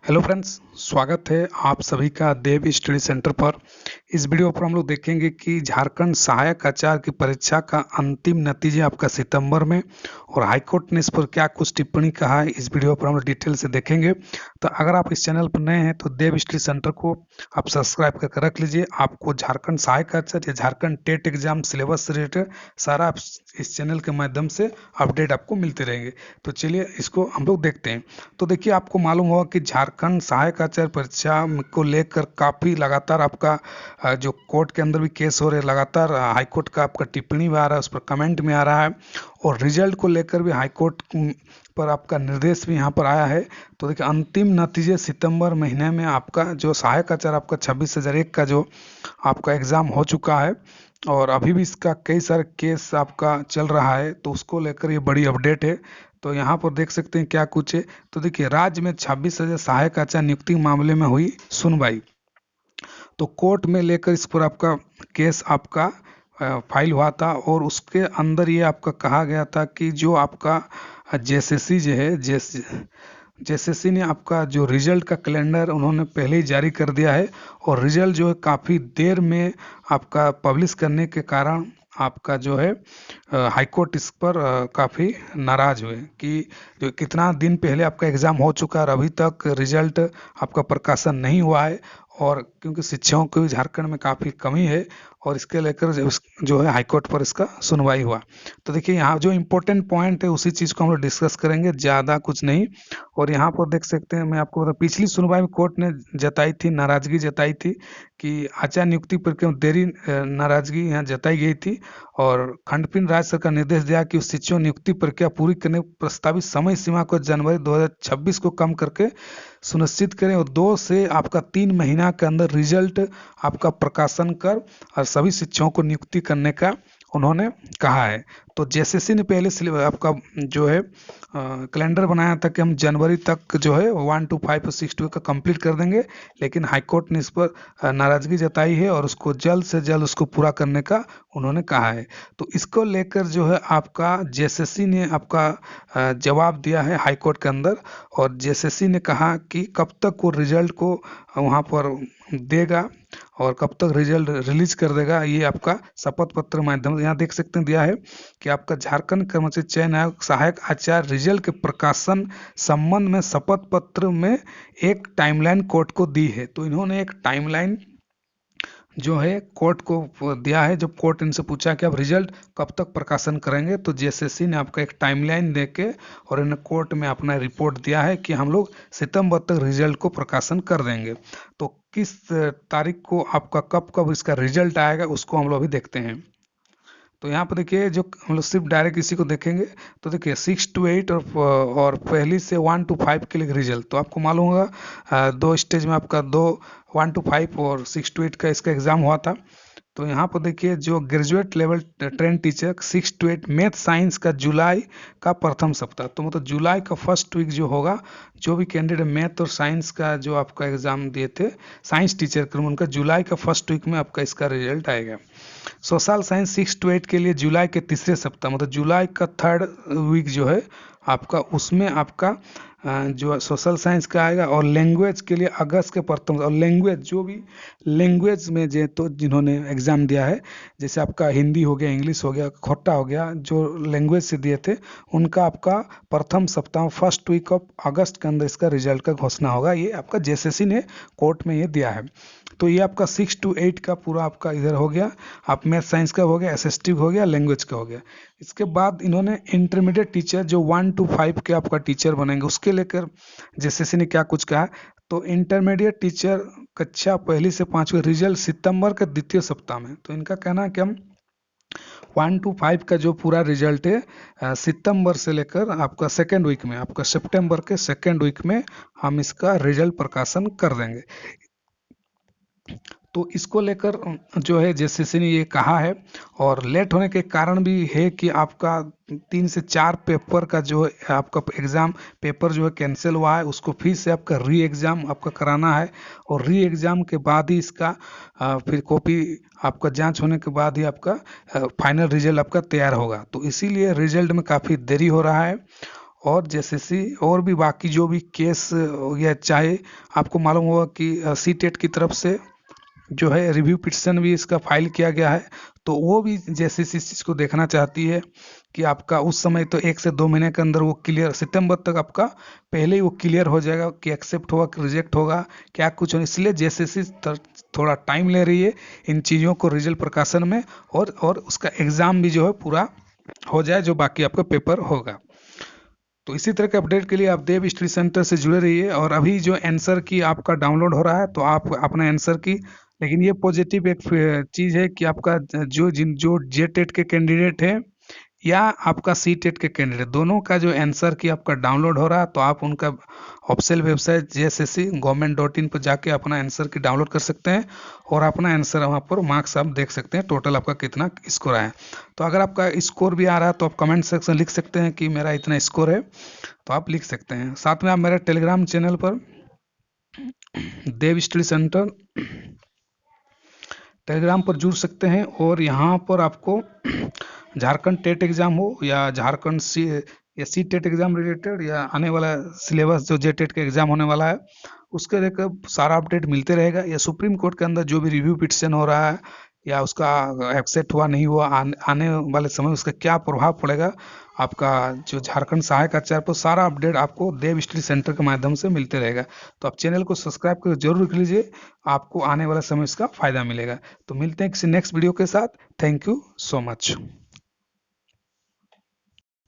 Hello friends, स्वागत है आप सभी का देव स्टडी सेंटर पर। इस वीडियो पर हम लोग देखेंगे कि झारखंड सहायक आचार्य की परीक्षा का अंतिम नतीजे आपका सितंबर में और हाईकोर्ट ने इस पर क्या कुछ टिप्पणी कहा है, इस वीडियो पर हम लोग डिटेल से देखेंगे। तो अगर आप इस चैनल पर नए हैं तो देव स्टडी सेंटर को आप सब्सक्राइब करके रख लीजिए। आपको झारखंड सहायक आचार्य या झारखंड टेट एग्जाम सिलेबस से रिलेटेड सारा इस चैनल के माध्यम से अपडेट आपको मिलते रहेंगे। तो चलिए इसको हम लोग देखते हैं। तो देखिए, आपको मालूम होगा कि झारखंड सहायक आचार्य परीक्षा को लेकर काफ़ी लगातार आपका जो कोर्ट के अंदर भी केस हो रहे हैं, लगातार हाई कोर्ट का आपका टिप्पणी भी आ रहा है, उस पर कमेंट भी आ रहा है और रिजल्ट को लेकर भी हाई कोर्ट पर आपका निर्देश भी यहाँ पर आया है। तो देखिए, अंतिम नतीजे सितंबर महीने में आपका जो सहायक आचार्य आपका 26,001 का जो आपका एग्ज़ाम हो चुका है और अभी भी इसका कई सारे केस आपका चल रहा है, तो उसको लेकर ये बड़ी अपडेट है। तो यहाँ पर देख सकते हैं क्या कुछ है। तो देखिए, राज्य में 26,000 सहायक आचार्य नियुक्ति मामले में हुई सुनवाई। तो कोर्ट में लेकर इस पर आपका केस आपका फाइल हुआ था और उसके अंदर ये आपका कहा गया था कि जो आपका जेएसएससी जो है जेएसएससी ने आपका जो रिजल्ट का कैलेंडर उन्होंने पहले ही जारी कर दिया है और रिजल्ट जो है काफ़ी देर में आपका पब्लिश करने के कारण आपका जो है हाई कोर्ट इस पर काफ़ी नाराज हुए कि जो कितना दिन पहले आपका एग्ज़ाम हो चुका है और अभी तक रिजल्ट आपका प्रकाशन नहीं हुआ है। और क्योंकि शिक्षकों की झारखंड में काफ़ी कमी है और इसके लेकर जो है हाईकोर्ट पर इसका सुनवाई हुआ। तो देखिए, यहाँ जो इम्पोर्टेंट पॉइंट है उसी चीज़ को हम लोग डिस्कस करेंगे, ज़्यादा कुछ नहीं। और यहाँ पर देख सकते हैं, मैं आपको बता, पिछली सुनवाई में कोर्ट ने जताई थी, नाराजगी जताई थी कि आचार्य नियुक्ति प्रक्रिया में देरी, नाराजगी यहाँ जताई गई थी और खंडपीठ राज्य सरकार का निर्देश दिया कि उस शिक्षक नियुक्ति प्रक्रिया पूरी करने प्रस्तावित समय सीमा को जनवरी 2026 को कम करके सुनिश्चित करें और 2 से आपका 3 महीना के अंदर रिजल्ट आपका प्रकाशन कर और सभी शिक्षकों को नियुक्ति करने का उन्होंने कहा है। तो जेएसएससी ने पहले आपका जो है कैलेंडर बनाया था कि हम जनवरी तक जो है 1 to 5 और 6 to 8 का कंप्लीट कर देंगे, लेकिन हाईकोर्ट ने इस पर नाराजगी जताई है और उसको जल्द से जल्द उसको पूरा करने का उन्होंने कहा है। तो इसको लेकर जो है आपका जेएसएससी ने आपका जवाब दिया है हाईकोर्ट के अंदर और जेएसएससी ने कहा कि कब तक वो रिजल्ट को वहाँ पर देगा और कब तक रिजल्ट रिलीज कर देगा, ये आपका शपथ पत्र माध्यम से यहाँ देख सकते हैं दिया है कि आपका झारखंड कर्मचारी चयन आयोग सहायक आचार्य रिजल्ट के प्रकाशन संबंध में शपथ पत्र में एक टाइमलाइन कोर्ट को दी है। तो इन्होंने एक टाइमलाइन जो है कोर्ट को दिया है। जब कोर्ट इनसे पूछा कि आप रिजल्ट कब तक प्रकाशन करेंगे, तो जेएसएससी ने आपका एक टाइमलाइन दे के और इन्हें कोर्ट में अपना रिपोर्ट दिया है कि हम लोग सितंबर तक रिजल्ट को प्रकाशन कर देंगे। तो किस तारीख को आपका कब कब इसका रिजल्ट आएगा उसको हम लोग अभी देखते हैं। तो यहाँ पर देखिए, जो हम लोग सिर्फ डायरेक्ट इसी को देखेंगे। तो देखिए 6 to 8 और पहली से 1 to 5 के लिए रिजल्ट तो आपको मालूम होगा, 2 स्टेज में आपका 1 to 5 और 6 to 8 का इसका एग्ज़ाम हुआ था। तो यहाँ पर देखिए, जो graduate level train teacher 6 to 8 math science का जुलाई का प्रथम सप्ताह, तो मतलब जुलाई का फर्स्ट वीक जो होगा, जो भी कैंडिडेट मैथ और साइंस का जो आपका एग्ज़ाम दिए थे साइंस टीचर के, उनका जुलाई का फर्स्ट वीक में आपका इसका रिजल्ट आएगा। सोशल साइंस 6 to 8 के लिए जुलाई के तीसरे सप्ताह, मतलब जुलाई का थर्ड वीक जो है आपका, उसमें आपका जो सोशल साइंस का आएगा। और लैंग्वेज के लिए अगस्त के प्रथम, और लैंग्वेज जो भी लैंग्वेज में जो तो जिन्होंने एग्ज़ाम दिया है, जैसे आपका हिंदी हो गया, इंग्लिश हो गया, खोटा हो गया, जो लैंग्वेज से दिए थे उनका आपका प्रथम सप्ताह फर्स्ट वीक ऑफ अगस्त के अंदर इसका रिजल्ट का घोषणा होगा। ये आपका जेएसएससी ने कोर्ट में ये दिया है। तो ये आपका 6 to 8 का पूरा आपका इधर हो गया, आप मैथ साइंस का हो गया, एसएसटी हो गया, लैंग्वेज का हो गया। इसके बाद इन्होंने इंटरमीडिएट टीचर जो 1 to 5 के आपका टीचर बनेंगे उसके लेकर जेएसएससी ने क्या कुछ कहा। तो इंटरमीडिएट टीचर कक्षा पहली से 5वीं रिजल्ट सितंबर के द्वितीय सप्ताह में। तो इनका कहना है कि हम 1 to 5 का जो पूरा रिजल्ट है सितंबर से लेकर आपका सेकेंड वीक में, आपका सितंबर के सेकेंड वीक में हम इसका रिजल्ट प्रकाशन कर देंगे। तो इसको लेकर जो है जेएसएससी ने ये कहा है और लेट होने के कारण भी है कि आपका 3 से 4 पेपर का जो है आपका एग्ज़ाम पेपर जो है कैंसिल हुआ है, उसको फिर से आपका री एग्ज़ाम आपका कराना है और री एग्ज़ाम के बाद ही इसका फिर कॉपी आपका जांच होने के बाद ही आपका फाइनल रिजल्ट आपका तैयार होगा। तो इसीलिए रिजल्ट में काफ़ी देरी हो रहा है और जेसीसी और भी बाकी जो भी केस या चाहे आपको मालूम होगा कि सीटेट की तरफ से जो है रिव्यू पिटिशन भी इसका फाइल किया गया है, तो वो भी जैसे इस चीज़ को देखना चाहती है कि आपका उस समय तो 1 से 2 महीने के अंदर वो क्लियर, सितंबर तक आपका पहले ही वो क्लियर हो जाएगा कि एक्सेप्ट होगा कि रिजेक्ट होगा क्या कुछ हो। इसलिए जैसे थोड़ा टाइम ले रही है इन चीज़ों को रिजल्ट प्रकाशन में, और उसका एग्ज़ाम भी जो है पूरा हो जाए जो बाकी आपका पेपर होगा। तो इसी तरह के अपडेट के लिए आप देव स्टडी सेंटर से जुड़े रहिए। और अभी जो आंसर की आपका डाउनलोड हो रहा है, तो आप अपना आंसर की, लेकिन ये पॉजिटिव एक चीज़ है कि आपका जो जे टेट के कैंडिडेट है या आपका सी टेट के कैंडिडेट, दोनों का जो आंसर की आपका डाउनलोड हो रहा है, तो आप उनका ऑफिशियल वेबसाइट JSSC government.in पर जाके अपना आंसर की डाउनलोड कर सकते हैं और अपना आंसर वहाँ पर मार्क्स आप देख सकते हैं टोटल आपका कितना स्कोर आया। तो अगर आपका स्कोर भी आ रहा है तो आप कमेंट सेक्शन लिख सकते हैं कि मेरा इतना स्कोर है, तो आप लिख सकते हैं। साथ में आप मेरे टेलीग्राम चैनल पर देव स्टडी सेंटर टेलीग्राम पर जुड़ सकते हैं, और यहाँ पर आपको झारखंड टेट एग्ज़ाम हो या Jharkhand CTET exam related या आने वाला सिलेबस जो जे टेट का एग्ज़ाम होने वाला है उसके लेकर सारा अपडेट मिलते रहेगा, या सुप्रीम कोर्ट के अंदर जो भी रिव्यू पिटिशन हो रहा है या उसका एक्सेप्ट हुआ नहीं हुआ, आने वाले समय उसका क्या प्रभाव पड़ेगा आपका जो झारखंड सहायक आचार्य पर, सारा अपडेट आपको देव स्टडी सेंटर के माध्यम से मिलते रहेगा। तो आप चैनल को सब्सक्राइब कर जरूर कर लीजिए, आपको आने वाला समय इसका फायदा मिलेगा। तो मिलते हैं किसी नेक्स्ट वीडियो के साथ। Thank you so much.